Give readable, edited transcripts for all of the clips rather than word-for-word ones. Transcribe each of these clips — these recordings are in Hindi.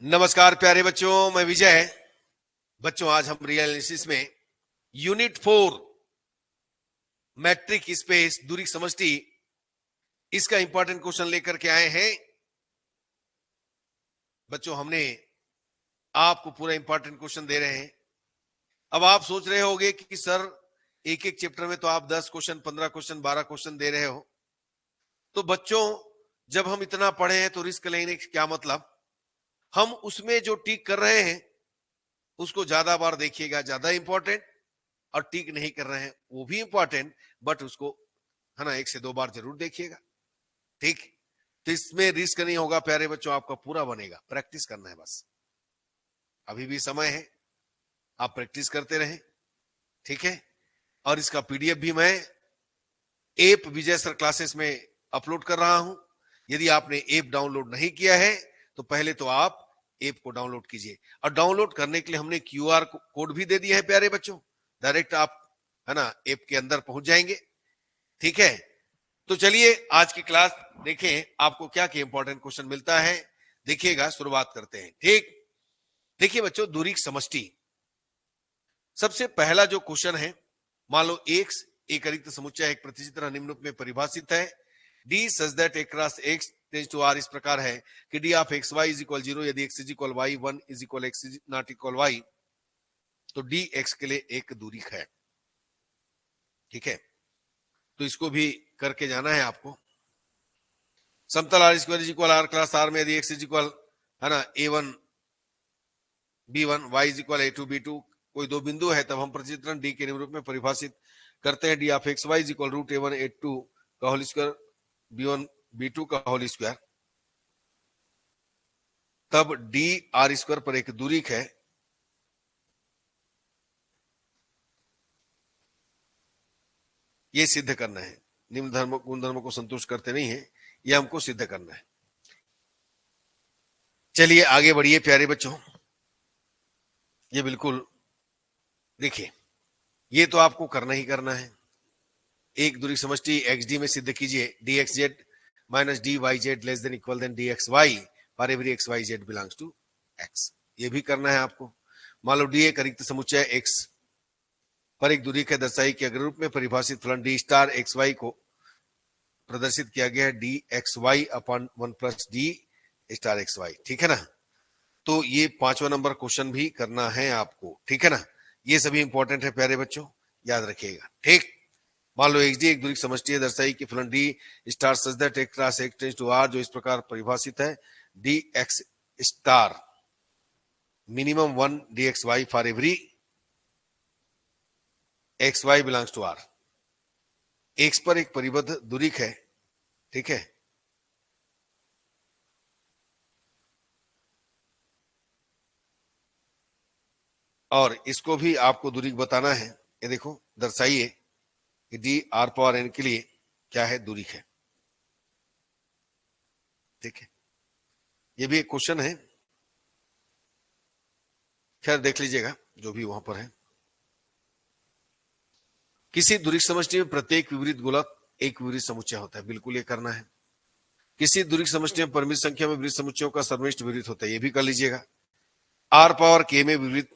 नमस्कार प्यारे बच्चों, मैं विजय। बच्चों, आज हम रियल एनालिसिस में यूनिट 4 मैट्रिक स्पेस दूरी समष्टि इसका इंपॉर्टेंट क्वेश्चन लेकर के आए हैं। बच्चों, हमने आपको पूरा इंपॉर्टेंट क्वेश्चन दे रहे हैं। अब आप सोच रहे होंगे कि सर एक एक चैप्टर में तो आप 10 क्वेश्चन, 15 क्वेश्चन, 12 क्वेश्चन दे रहे हो, तो बच्चों जब हम इतना पढ़े हैं तो रिस्क लेने का क्या मतलब। हम उसमें जो टिक कर रहे हैं उसको ज्यादा बार देखिएगा, ज्यादा इंपॉर्टेंट, और टिक नहीं कर रहे हैं वो भी इंपॉर्टेंट, बट उसको है ना 1 से 2 बार जरूर देखिएगा। ठीक, तो इसमें रिस्क नहीं होगा प्यारे बच्चों, आपका पूरा बनेगा। प्रैक्टिस करना है बस, अभी भी समय है, आप प्रैक्टिस करते रहें। ठीक है, और इसका पीडीएफ भी मैं ऐप विजय सर क्लासेस में अपलोड कर रहा हूं। यदि आपने ऐप डाउनलोड नहीं किया है तो पहले तो आप ऐप को डाउनलोड कीजिए, और डाउनलोड करने के लिए हमने क्यूआर कोड भी दे दिया है प्यारे बच्चों। डायरेक्ट आप है ना ऐप के अंदर पहुंच जाएंगे। ठीक है, तो चलिए आज की क्लास देखें, आपको क्या क्या इंपॉर्टेंट क्वेश्चन मिलता है। देखिएगा, शुरुआत करते हैं। ठीक, देखिए बच्चों, दूरी की समष्टि। सबसे पहला जो क्वेश्चन है, मान लो एक्स एक रिक्त समुच्चय एक प्रतिचित्र निम्न रूप में परिभाषित है। डी सच दैट एक cross X tends to R इस प्रकार है कि D of X Y is equal 0 यदि X is equal Y 1 is equal X is not equal Y, तो डी एक्स के लिए एक दूरी है। ठीक है, तो इसको भी करके जाना है आपको। समतल R square is equal R class R में यदि एक्स इज इक्वल है ना a1 b1 y is equal a2 b2 कोई दो बिंदु है, तब हम प्रतिचित्रण डी के निम्न रूप में परिभाषित करते हैं। D of X Y is equal root a1 a2 का होल स्क्वायर b1 b2 का होल स्क्वायर, तब डी आर स्क्वायर पर एक दूरी है। ये सिद्ध करना है, निम्न धर्म गुण धर्मों को संतुष्ट करते नहीं है, ये हमको सिद्ध करना है। चलिए आगे बढ़िए प्यारे बच्चों। ये बिल्कुल देखिए, ये तो आपको करना ही करना है। एक दूरी समष्टि एक्स डी में सिद्ध कीजिए D X Z minus D Y Z less than equal than D X Y for every X Y Z belongs to X. ये भी करना है आपको। मान लो डी एक रिक्त समुच्चय एक्स पर एक दूरी के दर्शाई कि अगर रूप में परिभाषित फलन डी स्टार एक्स वाई को प्रदर्शित किया गया है D X Y upon 1 plus D star X Y. ठीक है ना, तो ये 5वां नंबर क्वेश्चन भी करना है आपको। ठीक है ना, ये सभी इंपॉर्टेंट है प्यारे बच्चों, याद रखिएगा। ठीक, मान लो एक्स डी एक दूरी समष्टि है, दर्शाई कि फलन D star such that X class X tends to R जो इस प्रकार परिभाषित है D X star minimum 1 D X Y for every X Y belongs to R. X पर एक परिबद्ध दूरी है। ठीक है, और इसको भी आपको दूरी बताना है। ये देखो, दर्शाइए कि डी आर पावर एन के लिए क्या है दूरी है। ठीक है, ये भी एक क्वेश्चन है, खैर देख लीजिएगा जो भी वहां पर है। किसी दूरी समष्टि में प्रत्येक विपरीत गोलक एक विपरीत समुच्चय होता है, बिल्कुल ये करना है। किसी दूरी समष्टि में परिमित संख्या में विपरीत समुच्चयों का सर्वनिष्ठ विपरीत होता है, ये भी कर लीजिएगा। आर पावर के में विपरीत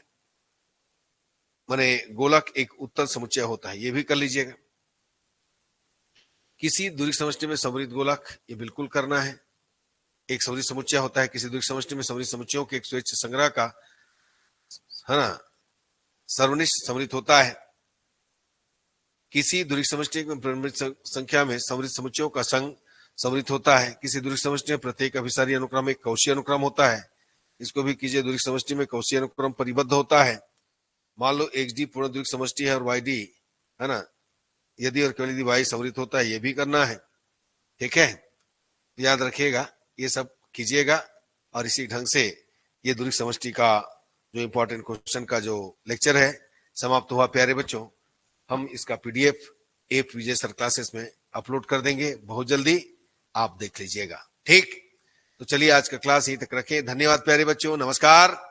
माने गोलक एक उत्तर समुच्चय होता है, ये भी कर लीजिएगा। किसी दूरी समष्टि में समृद्ध गोलक, ये बिल्कुल करना है। एक समृद्ध समुच्चय होता है, किसी दूरी समष्टि में समृद्ध समुच्चयों के एक स्वेच्छ संग्रह का है ना सर्वनिष्ठ समृद्ध होता है। किसी दूरी समष्टि में परिमित संख्या में समृद्ध समुच्चयों का संघ समृद्ध होता है। किसी दूरी समष्टि में प्रत्येक अभिसारी अनुक्रम एक कौशी अनुक्रम होता है, इसको भी कीजिए। दूरी समष्टि में कौशी अनुक्रम परिबद्ध होता है। मान लो एक्स डी पूर्ण दूरी समष्टि है और वाई डी है ना, यदि और केवल यदि वाई समृद्ध होता है, ये भी करना है। ठीक है, याद रखिएगा, ये सब कीजिएगा, और इसी ढंग से ये दूरी समष्टि का जो इंपॉर्टेंट क्वेश्चन का जो लेक्चर है समाप्त हुआ प्यारे बच्चों। हम इसका पीडीएफ ऐप विजय सर क्लासेस में अपलोड कर देंगे बहुत जल्दी, आप देख लीजिएगा। ठीक, तो चलिए आज का क्लास यहीं तक रखें। धन्यवाद प्यारे बच्चों, नमस्कार।